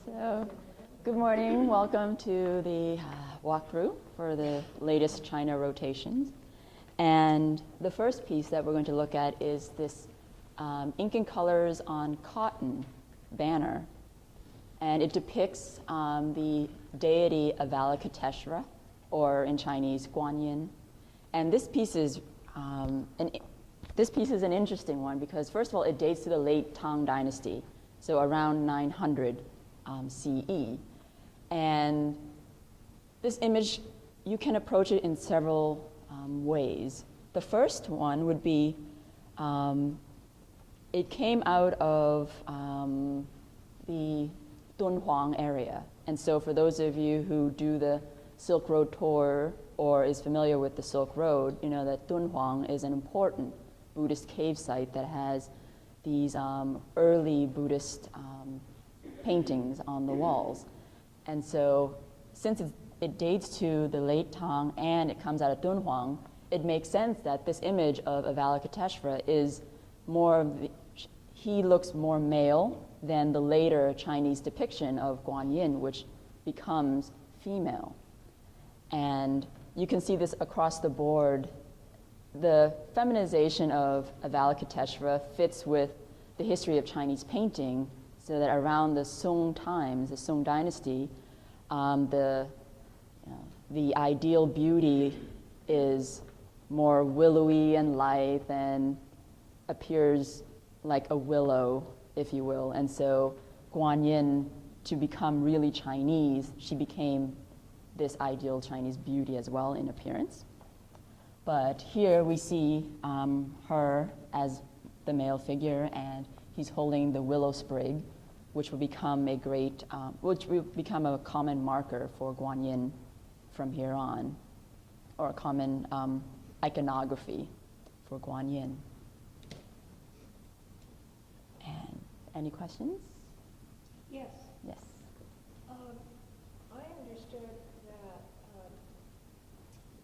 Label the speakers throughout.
Speaker 1: So, good morning. Welcome to the walkthrough for the latest China rotations. And the first piece that we're going to look at is this ink and colors on cotton banner. And it depicts the deity Avalokiteshvara, or in Chinese, Guanyin. And this piece is an interesting one because, first of all, it dates to the late Tang Dynasty, so around 900 CE. And this image, you can approach it in several ways. The first one would be, it came out of the Dunhuang area. And so for those of you who do the Silk Road tour or is familiar with the Silk Road, you know that Dunhuang is an important Buddhist cave site that has these early Buddhist paintings on the walls. And so since it dates to the late Tang and it comes out of Dunhuang, it makes sense that this image of Avalokiteshvara is he looks more male than the later Chinese depiction of Guanyin, which becomes female. And you can see this across the board. The feminization of Avalokiteshvara fits with the history of Chinese painting, so that around the Song times, the Song dynasty, the ideal beauty is more willowy and lithe and appears like a willow, if you will. And so Guanyin, to become really Chinese, she became this ideal Chinese beauty as well in appearance. But here we see her as the male figure, and he's holding the willow sprig, which will become a common marker for Guanyin from here on, or a common iconography for Guanyin. And any questions?
Speaker 2: Yes.
Speaker 1: Yes.
Speaker 2: I understood that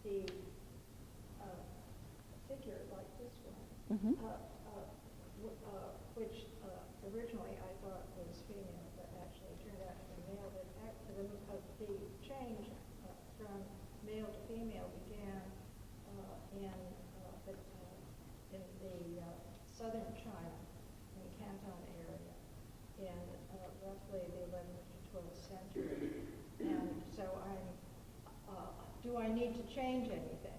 Speaker 2: the figure like this one,
Speaker 1: Mm-hmm.
Speaker 2: which originally I thought was female, but actually turned out to be male, but the change from male to female began in the southern China, in the Canton area, in roughly the 11th to 12th century. And so do I need to change anything?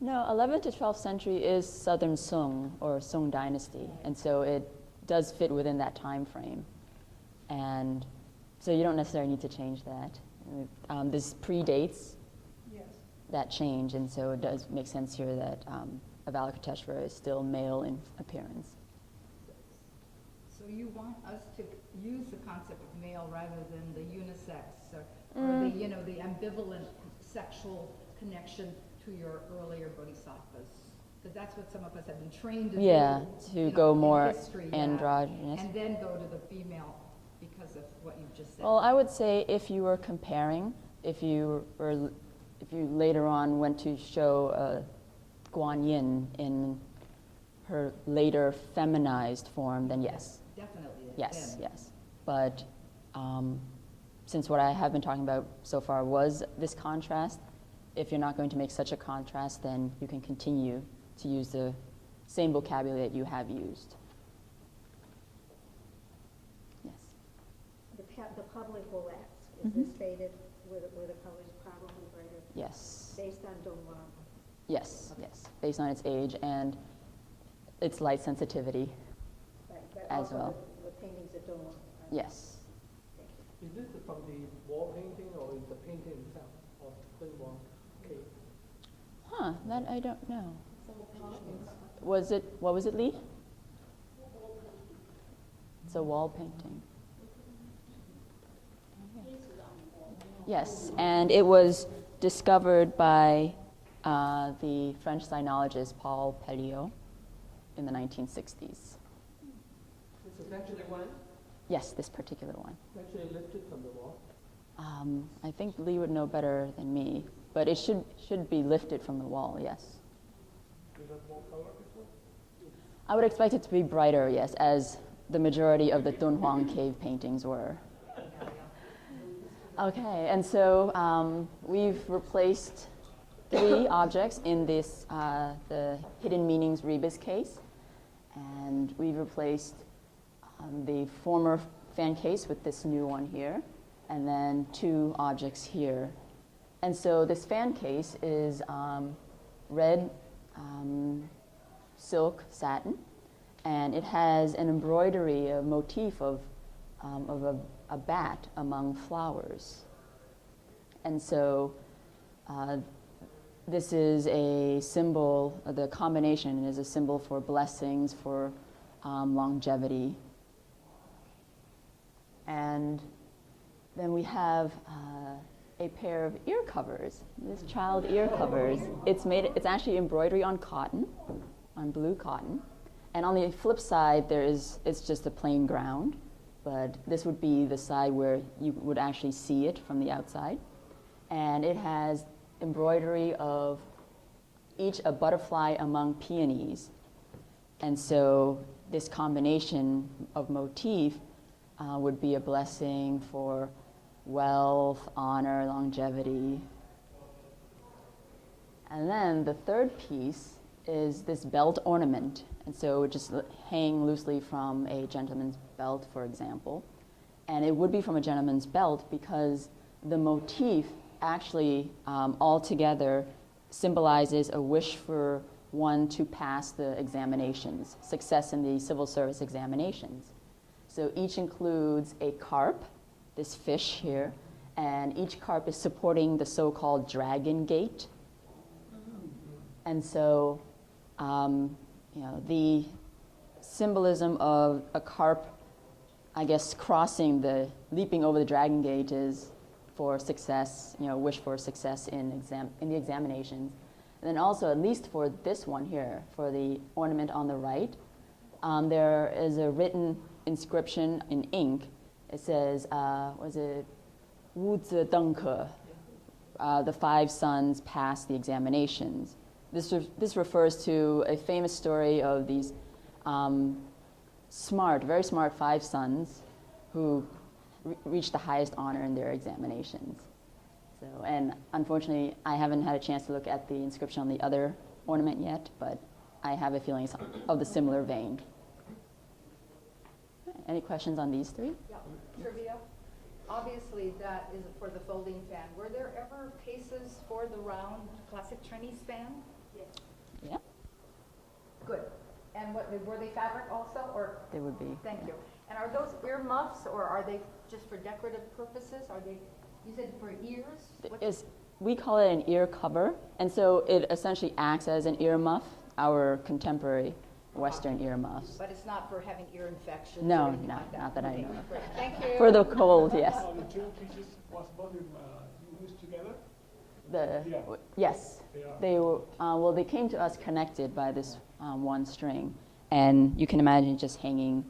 Speaker 1: No, 11th to 12th century is Southern Song, or Song dynasty, and so it does fit within that time frame. And so you don't necessarily need to change that. This predates that change, and so it does make sense here that Avalokiteshvara is still male in appearance.
Speaker 3: So you want us to use the concept of male rather than the unisex or the ambivalent sexual connection to your earlier bodhisattvas, because that's what some of us have been trained to do.
Speaker 1: To go more
Speaker 3: history,
Speaker 1: androgynous.
Speaker 3: and then go to the female because of what you just said.
Speaker 1: Well, I would say if you were comparing, if you later on went to show Guanyin in her later feminized form, then yes.
Speaker 3: Definitely.
Speaker 1: Yes. But since what I have been talking about so far was this contrast, if you're not going to make such a contrast, then you can continue to use the same vocabulary that you have used. Yes.
Speaker 2: The public will ask, is this faded where the colors probably brighter?
Speaker 1: Yes.
Speaker 2: Based on Dongguan?
Speaker 1: Yes, based on its age and its light sensitivity.
Speaker 2: Right, but
Speaker 1: as
Speaker 2: also
Speaker 1: well.
Speaker 2: The paintings at Dongguan?
Speaker 1: Yes.
Speaker 4: Is this from the wall painting or is the painting itself of Dunhuang cave?
Speaker 1: That I don't know. What was it, Lee? It's a wall painting. Yes, and it was discovered by the French sinologist Paul Pelliot in the 1960s.
Speaker 4: This is actually one?
Speaker 1: Yes, this particular one.
Speaker 4: Actually lifted from the wall?
Speaker 1: I think Lee would know better than me, but it should be lifted from the wall, yes.
Speaker 4: Is that more color before?
Speaker 1: I would expect it to be brighter, yes, as the majority of the Dunhuang cave paintings were. Okay, and so we've replaced 3 objects in this, the Hidden Meanings Rebus case. And we've replaced the former fan case with this new one here, and then 2 objects here. And so this fan case is red silk satin, and it has an embroidery, a motif of a bat among flowers. And so this is a symbol, the combination is a symbol for blessings, for longevity. And then we have a pair of ear covers, this child ear covers. It's actually embroidery on cotton, on blue cotton. And on the flip side, it's just a plain ground, but this would be the side where you would actually see it from the outside. And it has embroidery of each a butterfly among peonies. And so this combination of motif would be a blessing for wealth, honor, longevity. And then the third piece is this belt ornament. And so it would just hang loosely from a gentleman's belt, for example. And it would be from a gentleman's belt because the motif actually altogether symbolizes a wish for one to pass the examinations, success in the civil service examinations. So each includes a carp, this fish here, and each carp is supporting the so-called dragon gate. And so, the symbolism of a carp, I guess, leaping over the dragon gate is for success, wish for success in the examinations. And then also, at least for this one here, for the ornament on the right, there is a written inscription in ink. It says, Wu Zi Deng Ke, the 5 sons passed the examinations. This refers to a famous story of these very smart 5 sons who reached the highest honor in their examinations. So, and unfortunately, I haven't had a chance to look at the inscription on the other ornament yet, but I have a feeling it's of the similar vein. Any questions on these 3?
Speaker 3: Yeah, trivia. Obviously, that is for the folding fan. Were there ever cases for the round classic Chinese fan? Yes.
Speaker 1: Yeah,
Speaker 3: Good. And were they fabric also, or?
Speaker 1: they would be.
Speaker 3: Thank you. And are those ear muffs, or are they just for decorative purposes? Are they, you said for ears?
Speaker 1: We call it an ear cover, and so it essentially acts as an ear muff, our contemporary Western ear muffs.
Speaker 3: But it's not for having ear infections?
Speaker 1: No,
Speaker 3: or anything like that?
Speaker 1: not that I know of.
Speaker 3: Great. Thank you.
Speaker 1: For the cold, yes.
Speaker 4: The 2 pieces was both used together? Yeah.
Speaker 1: Yes,
Speaker 4: They are.
Speaker 1: they came to us connected by this one string, and you can imagine just hanging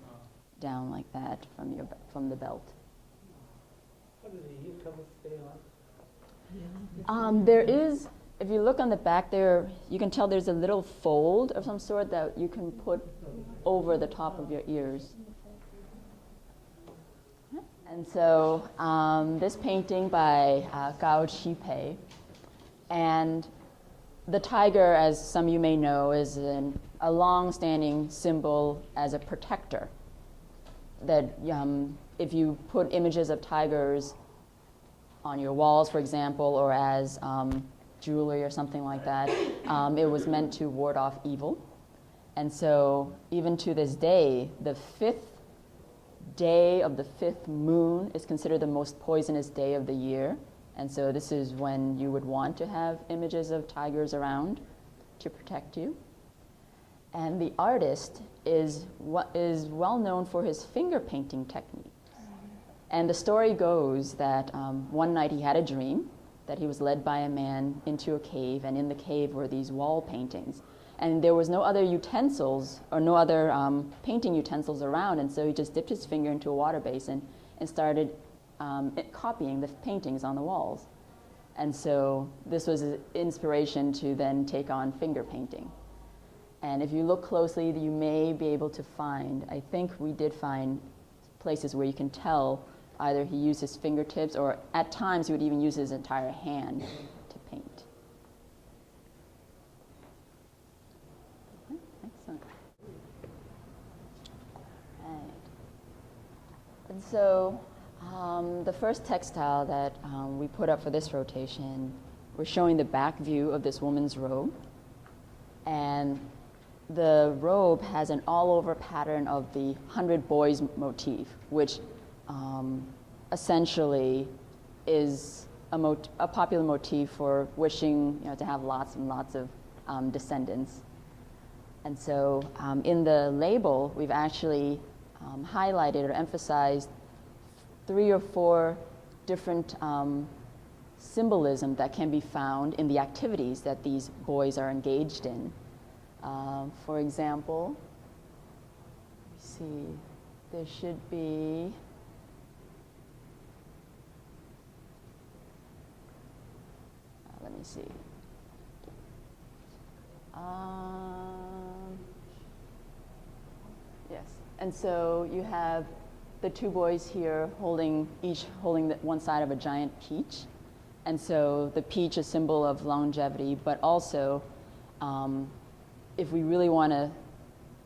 Speaker 1: down like that from the belt.
Speaker 4: How do the ear covers stay on?
Speaker 1: There is, if you look on the back there, you can tell there's a little fold of some sort that you can put over the top of your ears. And so this painting by Gao Qipei, and the tiger, as some of you may know, is a long-standing symbol as a protector. That if you put images of tigers on your walls, for example, or as jewelry or something like that, it was meant to ward off evil. And so even to this day, the 5th day of the 5th moon is considered the most poisonous day of the year. And so this is when you would want to have images of tigers around to protect you. And the artist is well known for his finger painting technique. And the story goes that one night he had a dream that he was led by a man into a cave, and in the cave were these wall paintings. And there was no other utensils or no other painting utensils around, and so he just dipped his finger into a water basin and started copying the paintings on the walls. And so this was an inspiration to then take on finger painting. And if you look closely, you may be able to find, I think we did find places where you can tell either he used his fingertips or at times he would even use his entire hand to paint. Okay, excellent. All right. And so the first textile that we put up for this rotation, we're showing the back view of this woman's robe. And the robe has an all-over pattern of the 100 Boys motif, which essentially is a popular motif for wishing to have lots and lots of descendants. And so in the label, we've actually highlighted or emphasized 3 or 4 different symbolism that can be found in the activities that these boys are engaged in. For example, let me see, there should be, let me see. Yes, and so you have the 2 boys here each holding one side of a giant peach. And so the peach is a symbol of longevity, but also if we really want to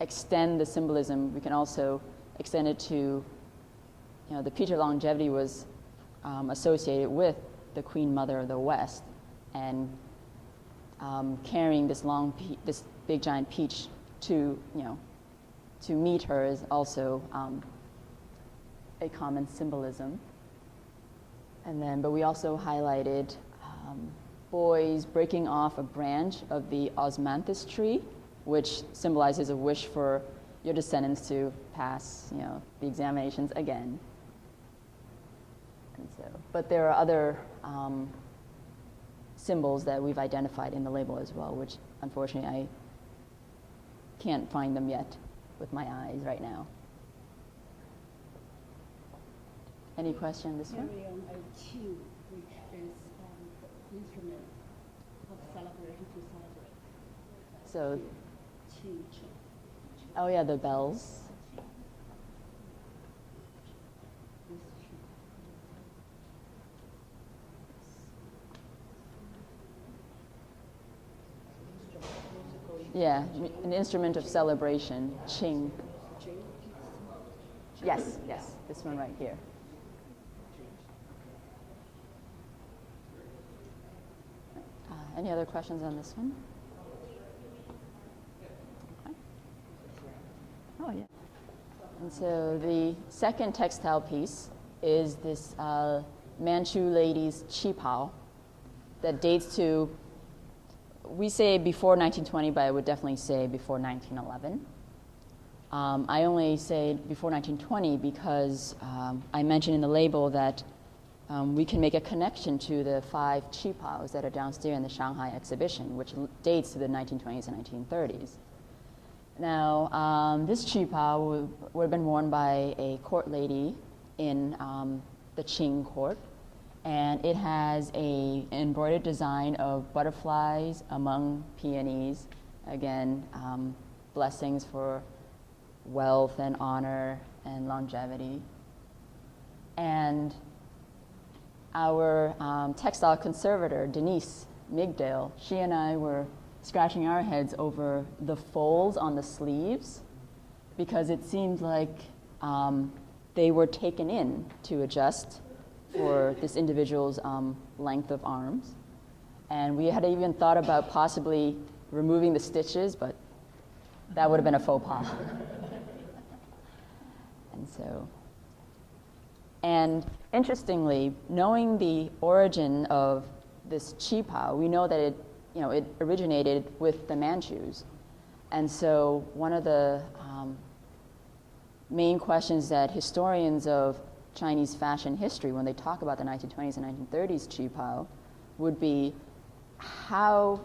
Speaker 1: extend the symbolism, we can also extend it to, the peach of longevity was associated with the Queen Mother of the West, and carrying this this big giant peach to meet her is also a common symbolism. And then, but we also highlighted boys breaking off a branch of the osmanthus tree, which symbolizes a wish for your descendants to pass, the examinations again. And so, but there are other symbols that we've identified in the label as well, which unfortunately I can't find them yet with my eyes right now. Any question on this one?
Speaker 5: Carry on a qi, which is the instrument of celebration to celebrate.
Speaker 1: So,
Speaker 5: Qi.
Speaker 1: oh yeah, the bells. Yeah, an instrument of celebration, qing. Yes, this one right here. Any other questions on this one? Okay. Oh, yeah. And so the second textile piece is this Manchu lady's qipao that dates to, we say before 1920, but I would definitely say before 1911. I only say before 1920 because I mentioned in the label that we can make a connection to the 5 qipaos that are downstairs in the Shanghai exhibition, which dates to the 1920s and 1930s. Now, this qipao would have been worn by a court lady in the Qing court, and it has an embroidered design of butterflies among peonies, again, blessings for wealth and honor and longevity. And our textile conservator, Denise Migdale, she and I were scratching our heads over the folds on the sleeves because it seemed like they were taken in to adjust for this individual's length of arms. And we had even thought about possibly removing the stitches, but that would have been a faux pas. And interestingly, knowing the origin of this qipao, we know that it originated with the Manchus. And so one of the main questions that historians of Chinese fashion history, when they talk about the 1920s and 1930s qipao, would be how,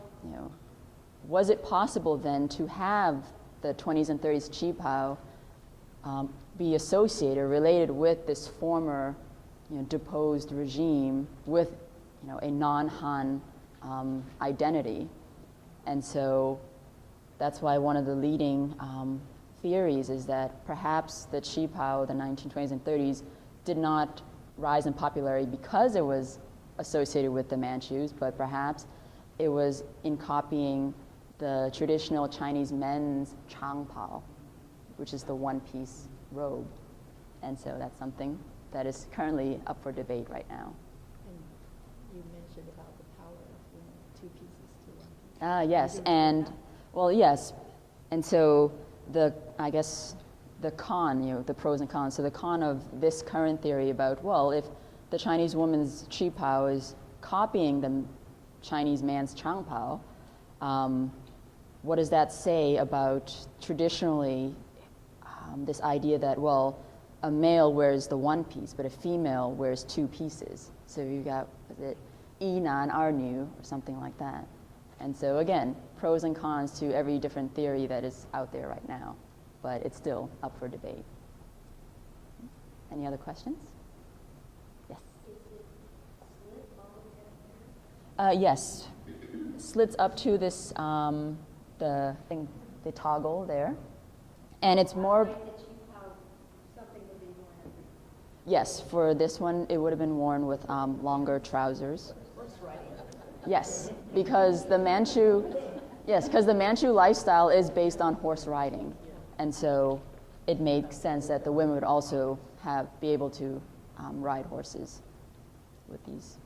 Speaker 1: was it possible then to have the 20s and 30s qipao be associated or related with this former deposed regime with a non-Han identity. And so that's why one of the leading theories is that perhaps the qipao of the 1920s and 30s did not rise in popularity because it was associated with the Manchus, but perhaps it was in copying the traditional Chinese men's changpao, which is the one-piece robe. And so that's something that is currently up for debate right now.
Speaker 5: And you mentioned about the power of two pieces to one piece.
Speaker 1: Yes, and well, yes, and so I guess the con, the pros and cons. So the con of this current theory about, well, if the Chinese woman's qipao is copying the Chinese man's changpao, what does that say about traditionally this idea that, well, a male wears the one piece, but a female wears two pieces. So you've got, is it Yinan Arnu or something like that. And so again, pros and cons to every different theory that is out there right now, but it's still up for debate. Any other questions? Yes. Yes, slits up to this, the thing, the toggle there. And it's more, yes, for this one, it would have been worn with longer trousers. Yes, because the Manchu lifestyle is based on horse riding. And so it makes sense that the women would also be able to ride horses with these.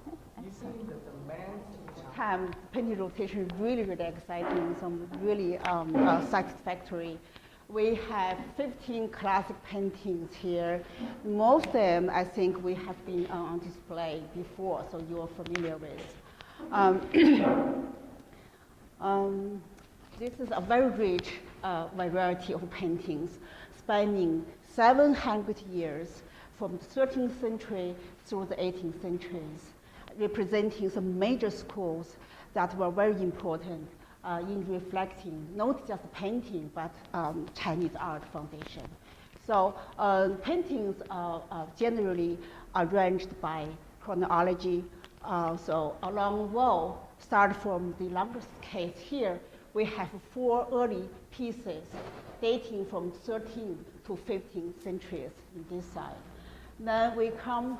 Speaker 4: You think that the man's
Speaker 5: Time painting rotation is really, really exciting, some really satisfactory. We have 15 classic paintings here. Most of them, I think, we have been on display before, so you're familiar with. This is a very rich variety of paintings spanning 700 years from the 13th century through the 18th centuries, representing some major schools that were very important in reflecting not just painting, but Chinese art foundation. So paintings are generally arranged by chronology. So along the wall, start from the longest case here, we have 4 early pieces dating from 13th to 15th centuries in this side. Then we come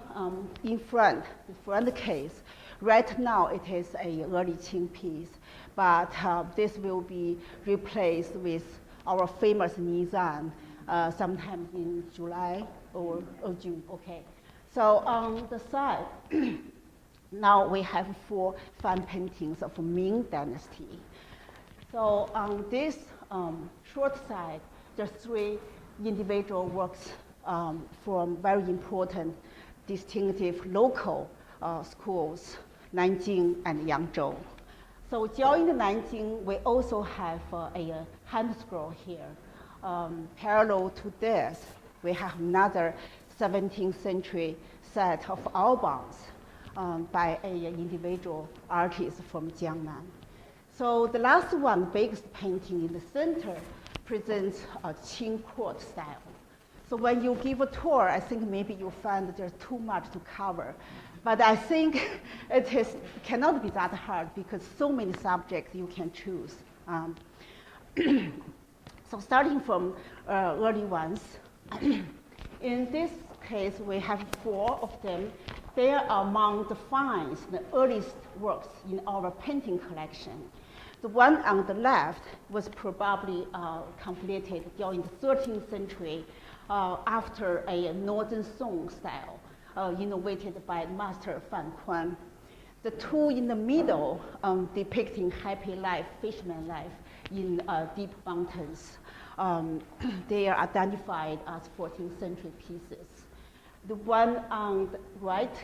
Speaker 5: in front, the front case. Right now it is a early Qing piece, but this will be replaced with our famous Nizan sometime in July or June, okay. So on the side, now we have 4 fan paintings of Ming Dynasty. So on this short side, there are 3 individual works from very important, distinctive local schools, Nanjing and Yangzhou. So during the Nanjing, we also have a hand scroll here. Parallel to this, we have another 17th century set of albums by an individual artist from Jiangnan. So the last one, biggest painting in the center, presents a Qing court style. So when you give a tour, I think maybe you'll find that there's too much to cover. But I think it cannot be that hard because so many subjects you can choose. So starting from early ones, in this case, we have 4 of them. They are among the finds, the earliest works in our painting collection. The one on the left was probably completed during the 13th century after a Northern Song style, innovated by Master Fan Kuan. The 2 in the middle depicting happy life, fisherman life in deep mountains. They are identified as 14th century pieces. The one on the right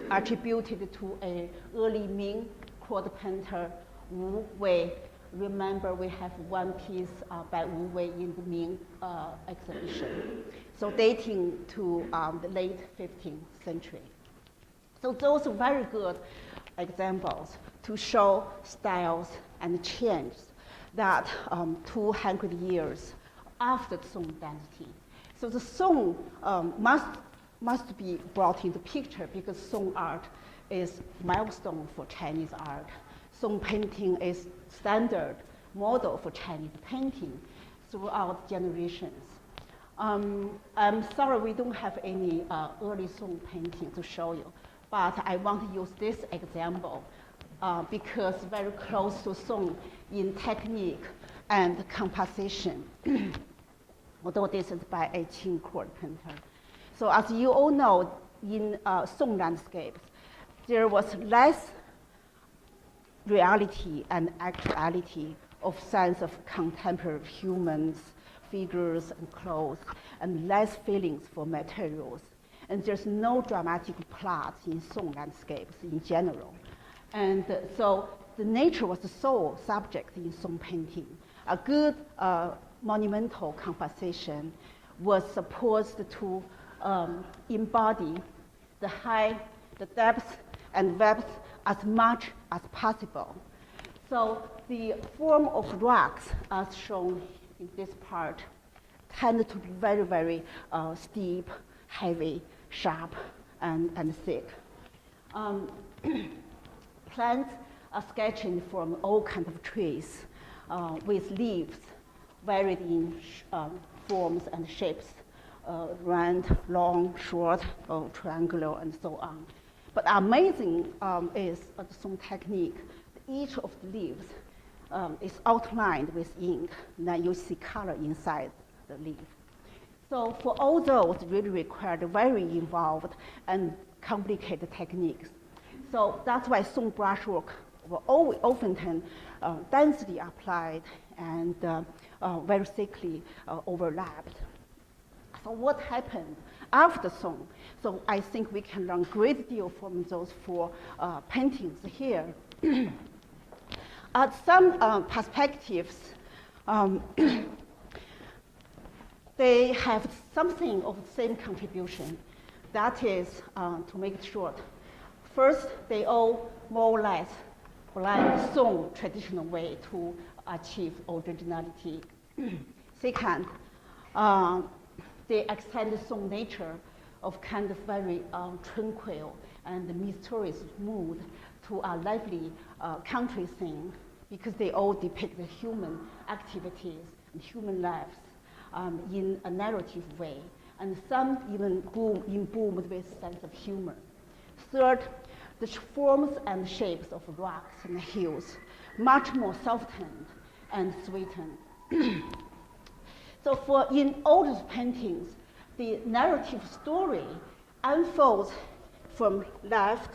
Speaker 5: attributed to an early Ming court painter, Wu Wei. Remember, we have one piece by Wu Wei in the Ming exhibition. So dating to the late 15th century. So those are very good examples to show styles and changes that 200 years after the Song dynasty. So the Song must be brought into picture because Song art is milestone for Chinese art. Song painting is standard model for Chinese painting throughout generations. I'm sorry we don't have any early Song painting to show you, but I want to use this example because very close to Song in technique and composition, although this is by a Qing court painter. So as you all know, in Song landscapes, there was less reality and actuality of sense of contemporary humans, figures and clothes, and less feelings for materials. And there's no dramatic plot in Song landscapes in general. And so the nature was the sole subject in Song painting. A good monumental composition was supposed to embody the depth and width as much as possible. So the form of rocks, as shown in this part, tend to be very, very steep, heavy, sharp, and thick. Plants are sketching from all kinds of trees with leaves varied in forms and shapes, round, long, short, or triangular, and so on. But amazing is the Song technique. Each of the leaves is outlined with ink, and then you see color inside the leaf. So for all those really required very involved and complicated techniques. So that's why Song brushwork were often densely applied and very thickly overlapped. So what happened after Song? So I think we can learn a great deal from those four paintings here. Some perspectives, they have something of the same contribution. That is, to make it short, first, they all more or less blend Song traditional way to achieve originality. Second, they extend the Song nature of kind of very tranquil and mysterious mood to a lively country scene, because they all depict the human activities and human lives in a narrative way, and some even imbued with sense of humor. Third, the forms and shapes of rocks and hills much more softened and sweetened. So in all these paintings, the narrative story unfolds from left,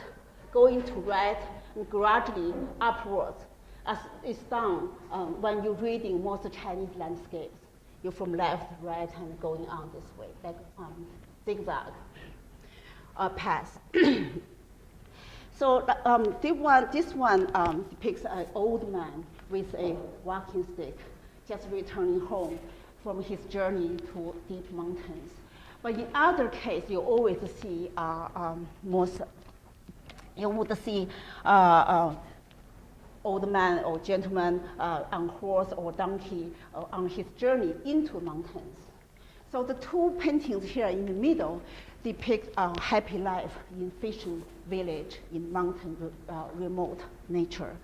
Speaker 5: going to right, and gradually upwards, as is done when you're reading most Chinese landscapes. You're from left, right, and going on this way, like zigzag path. So this one depicts an old man with a walking stick, just returning home from his journey to deep mountains. But in other case, you always see you would see old man or gentleman on horse or donkey on his journey into mountains. So the two paintings here in the middle depict a happy life in fishing village in mountain remote nature.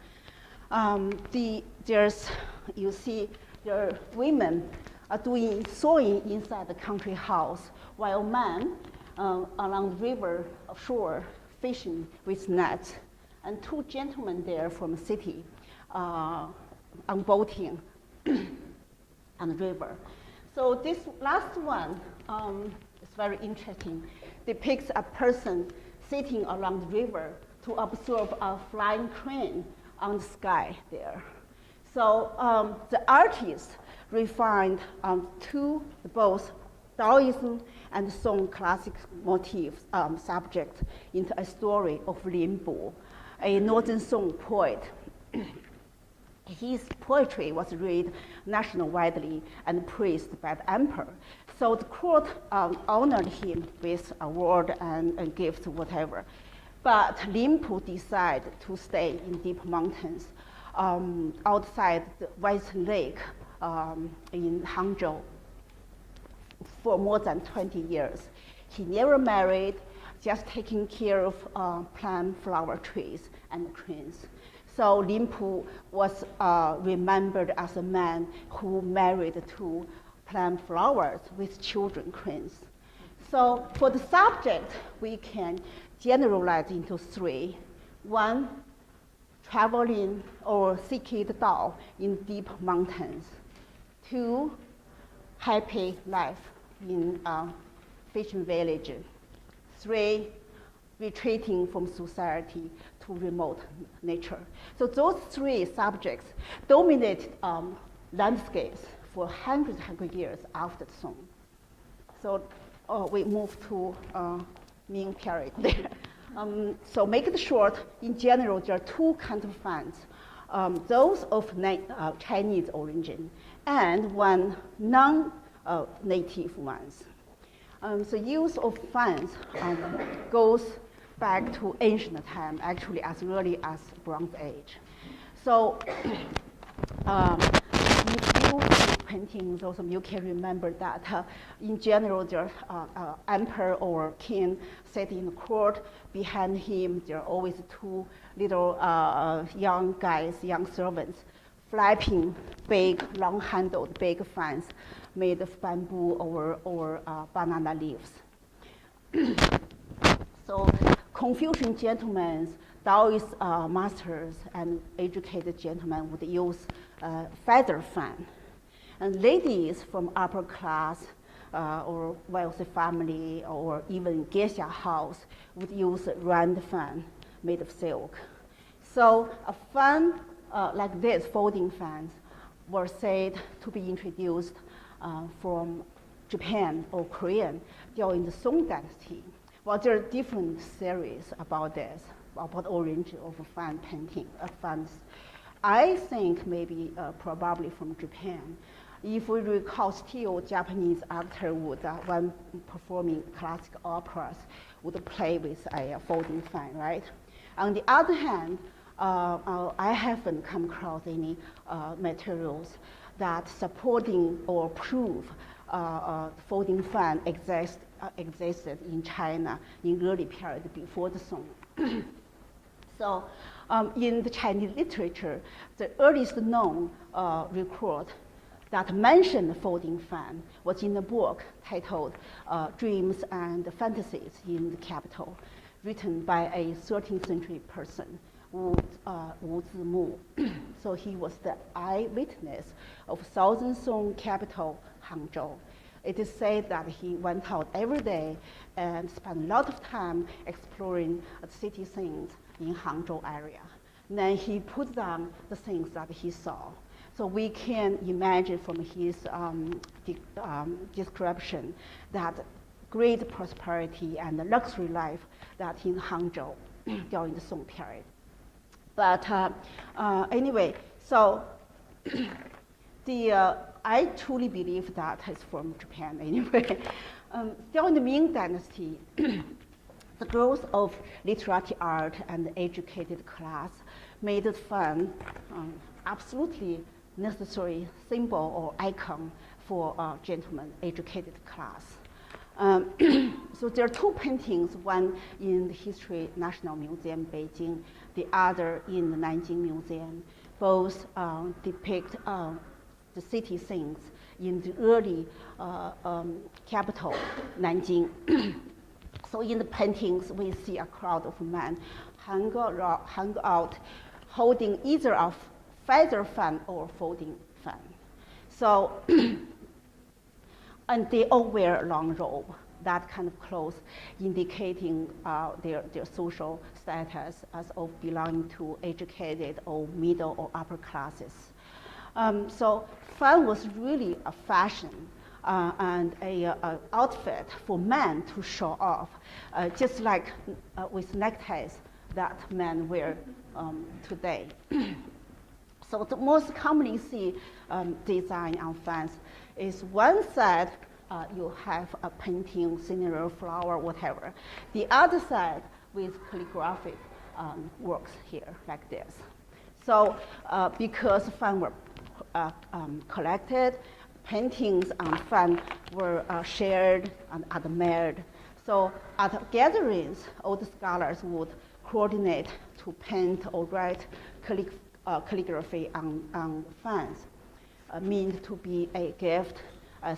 Speaker 5: You see there are women are doing sewing inside the country house, while men along the river shore fishing with nets, and two gentlemen there from the city on boating on the river. So this last one is very interesting. Depicts a person sitting along the river to observe a flying crane on the sky there. So the artist refined both Taoism and Song classic motifs subject into a story of Lin Bu, a northern Song poet. His poetry was read nationwide and praised by the emperor. So the court honored him with award and gifts, whatever. But Lin Bu decided to stay in deep mountains outside the Western Lake in Hangzhou for more than 20 years. He never married, just taking care of plant flower trees and cranes. So Lin Bu was remembered as a man who married to plant flowers with children cranes. So for the subject, we can generalize into three. One, traveling or seeking dao in deep mountains. Two, happy life in a fishing village. Three, retreating from society to remote nature. So those three subjects dominated landscapes for hundreds of years after the Song. So we move to Ming period there. So make it short, in general, there are two kinds of fans. Those of Chinese origin and one non-native ones. The use of fans goes back to ancient time, actually as early as Bronze Age. So if you paintings, also you can remember that in general, there are emperor or king sitting in the court. Behind him, there are always two little young guys, young servants, flapping big, long-handled big fans made of bamboo or banana leaves. So Confucian gentlemen, Taoist masters, and educated gentlemen would use feather fan. And ladies from upper class or wealthy family or even geisha house would use a round fan made of silk. So a fan like this, folding fans, were said to be introduced from Japan or Korean during the Song dynasty. Well, there are different theories about this, about the origin of fan painting, fans. I think maybe probably from Japan. If we recall, still Japanese actor would, when performing classic operas, would play with a folding fan, right? On the other hand, I haven't come across any materials that supporting or prove folding fan existed in China in early period before the Song. So in the Chinese literature, the earliest known record that mentioned folding fan was in a book titled Dreams and Fantasies in the Capital, written by a 13th century person, Wu Zimu. So he was the eyewitness of Southern Song capital, Hangzhou. It is said that he went out every day and spent a lot of time exploring city scenes in Hangzhou area. Then he put down the things that he saw. So we can imagine from his description that great prosperity and luxury life that in Hangzhou during the Song period. But anyway, so I truly believe that is from Japan anyway. During the Ming Dynasty, the growth of literary art and educated class made the fan absolutely necessary symbol or icon for gentlemen educated class. So there are two paintings, one in the History National Museum, Beijing, the other in the Nanjing Museum. Both depict the city scenes in the early capital, Nanjing. So in the paintings, we see a crowd of men hung out holding either a feather fan or folding fan. So, and they all wear a long robe, that kind of clothes indicating their social status as of belonging to educated or middle or upper classes. So fan was really a fashion and a outfit for men to show off, just like with neckties that men wear today. So the most commonly see design on fans is one side you have a painting, scenery, flower, whatever. The other side with calligraphic works here like this. So because fan were collected, paintings on fan were shared and admired. So at gatherings, all the scholars would coordinate to paint or write calligraphy on fans, meant to be a gift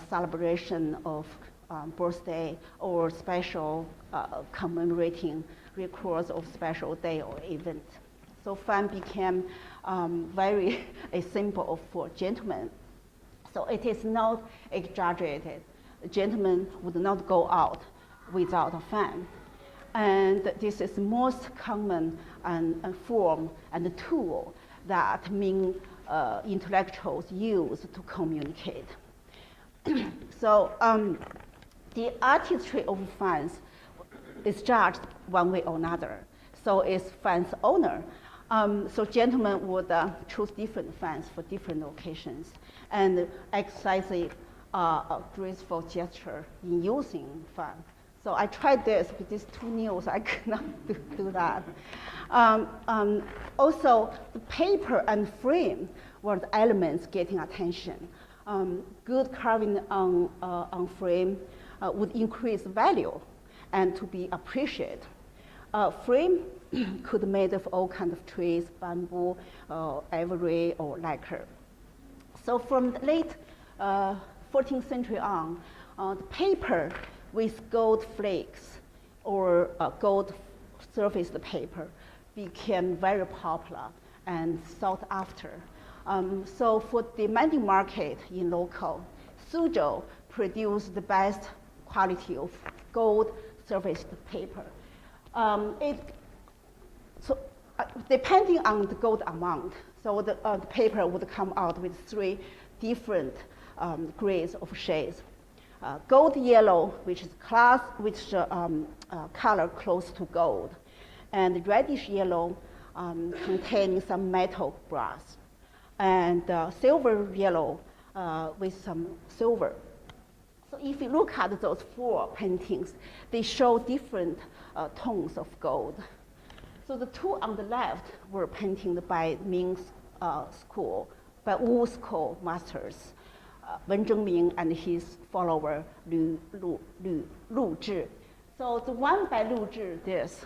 Speaker 5: celebration of birthday or special commemorating records of special day or event. So fan became very a symbol for gentlemen. So it is not exaggerated. A gentleman would not go out without a fan. And this is most common form and tool that intellectuals use to communicate. So the artistry of fans is judged one way or another. So is fans owner. So gentlemen would choose different fans for different occasions and exercise a graceful gesture in using fan. So I tried this, but it's too new, so I could not do that. Also, the paper and frame were the elements getting attention. Good carving on frame would increase value and to be appreciated. Frame could be made of all kinds of trees, bamboo, ivory, or lacquer. So from the late 14th century on, the paper with gold flakes or gold surfaced paper became very popular and sought after. So for demanding market in local, Suzhou produced the best quality of gold surfaced paper. Depending on the gold amount, so the paper would come out with 3 different grades of shades. Gold yellow, which is color close to gold, and reddish yellow containing some metal brass, and silver yellow with some silver. So if you look at those 4 paintings, they show different tones of gold. So the 2 on the left were painted by Ming's school, by Wu school masters, Wen Zhengming and his follower Lu Zhi. So the one by Lu Zhi, this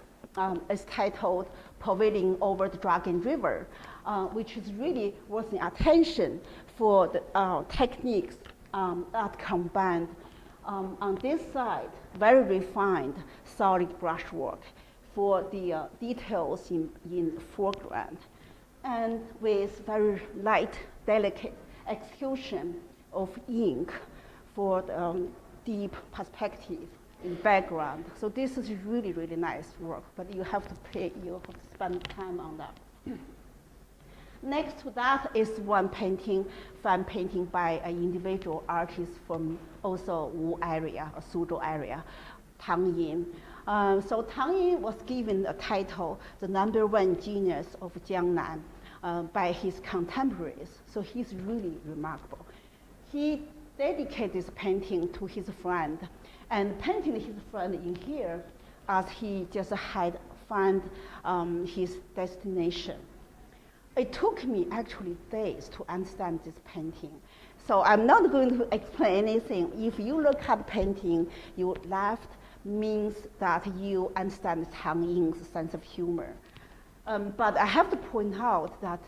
Speaker 5: is titled "Prevailing Over the Dragon River," which is really worth the attention for the techniques that combined on this side very refined solid brushwork for the details in the foreground, and with very light, delicate execution of ink for the deep perspective in background. So this is really, really nice work, but you have to spend time on that. Next to that is one painting, fan painting by an individual artist from also Wu area, or Suzhou area, Tang Yin. So Tang Yin was given a title, the #1 genius of Jiangnan, by his contemporaries. So he's really remarkable. He dedicated this painting to his friend, and painted his friend in here as he just had found his destination. It took me actually days to understand this painting. So I'm not going to explain anything. If you look at the painting, you laugh, means that you understand Tang Yin's sense of humor. But I have to point out that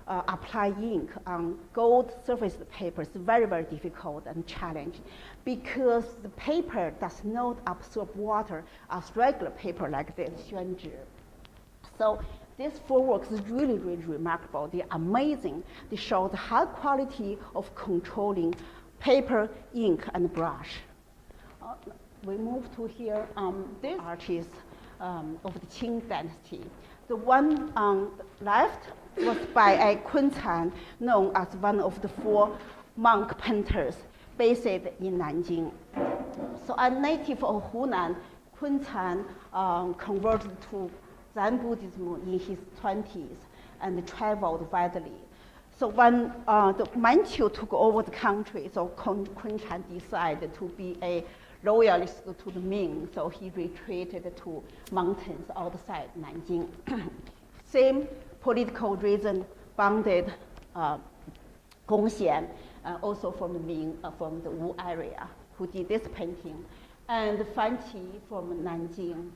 Speaker 5: apply ink on gold surfaced paper is very, very difficult and challenging because the paper does not absorb water as regular paper like this, xuanzhi. So these 4 works is really, really remarkable. They're amazing. They show the high quality of controlling paper, ink, and brush. We move to here. This artist of the Qing dynasty. The one on the left was by a Kun Can, known as one of the 4 monk painters based in Nanjing. So a native of Hunan, Kun Can converted to Zen Buddhism in his 20s and traveled widely. So when the Manchu took over the country, so Kun Can decided to be a loyalist to the Ming, so he retreated to mountains outside Nanjing. Same political reason bounded Gongxian, also from the Ming, from the Wu area, who did this painting. And Fan Qi from Nanjing,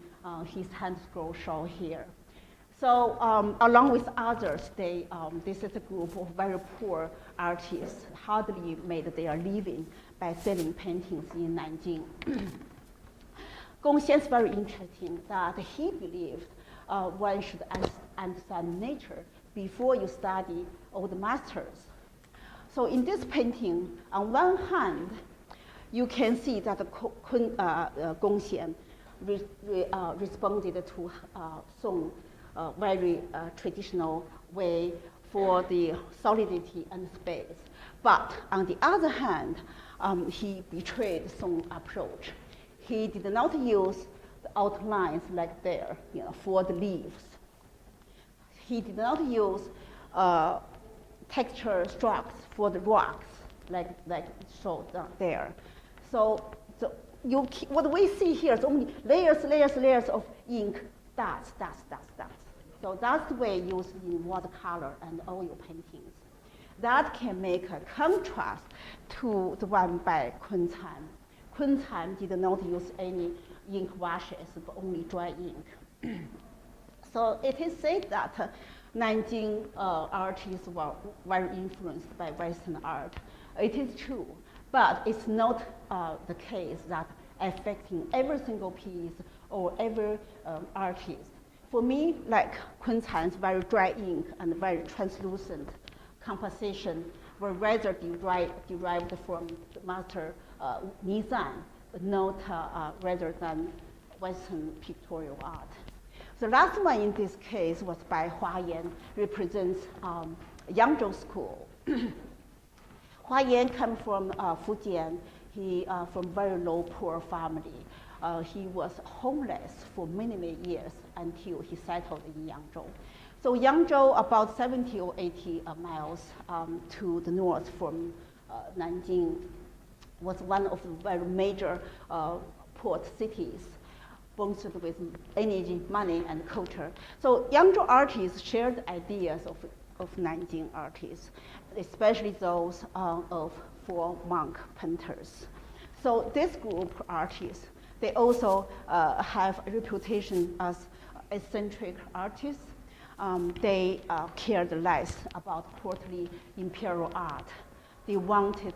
Speaker 5: his hand scroll shown here. So along with others, this is a group of very poor artists, hardly made their living by selling paintings in Nanjing. Gong Xian is very interesting that he believed one should understand nature before you study all the masters. So in this painting, on one hand, you can see that Gong Xian responded to Song very traditional way for the solidity and space. But on the other hand, he betrayed Song approach. He did not use the outlines like there, for the leaves. He did not use texture strokes for the rocks, like shown there. So what we see here is only layers of ink, dots. So that's the way used in watercolor and oil paintings. That can make a contrast to the one by Kun Can. Kun Can did not use any ink washes, but only dry ink. So it is said that Nanjing artists were very influenced by Western art. It is true, but it's not the case that affecting every single piece or every artist. For me, like Kun Can's very dry ink and very translucent composition were rather derived from the master Nizan, but not rather than Western pictorial art. The last one in this case was by Hua Yan, represents Yangzhou school. Hua Yan comes from Fujian. He from very low poor family. He was homeless for many years until he settled in Yangzhou. So Yangzhou, about 70 or 80 miles to the north from Nanjing, was one of the very major port cities, boosted with energy, money, and culture. So Yangzhou artists shared ideas of Nanjing artists, especially those of four monk painters. So this group of artists, they also have a reputation as eccentric artists. They cared less about courtly imperial art. They wanted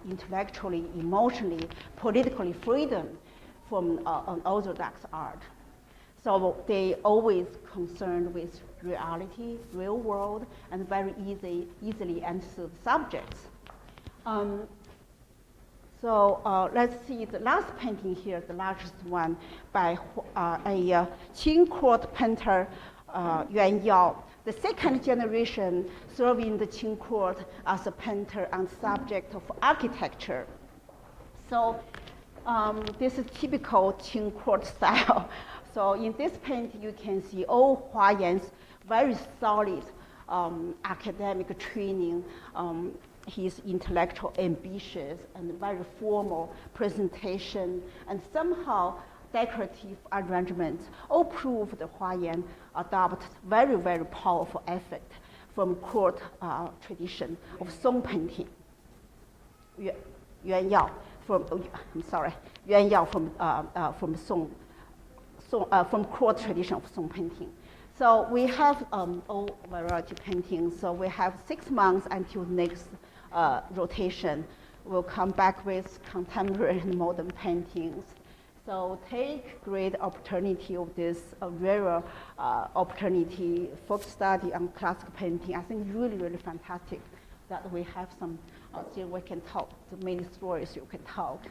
Speaker 5: intellectually, emotionally, politically freedom from unorthodox art. So they always concerned with reality, real world, and very easily understood subjects. So let's see the last painting here, the largest one by a Qing court painter, Yuan Yao, the second generation serving the Qing court as a painter and subject of architecture. So this is typical Qing court style. So in this painting, you can see all Hua Yan's very solid academic training, his intellectual ambitions, and very formal presentation, and somehow decorative arrangements all prove that Hua Yan adopted very powerful effect from court tradition of Song painting. Yuan Yao from Song, from court tradition of Song painting. So we have all variety paintings. So we have 6 months until next rotation. We'll come back with contemporary and modern paintings. So take great opportunity of this rare opportunity for study on classical painting. I think really fantastic that we have some, we can talk, many stories you can talk.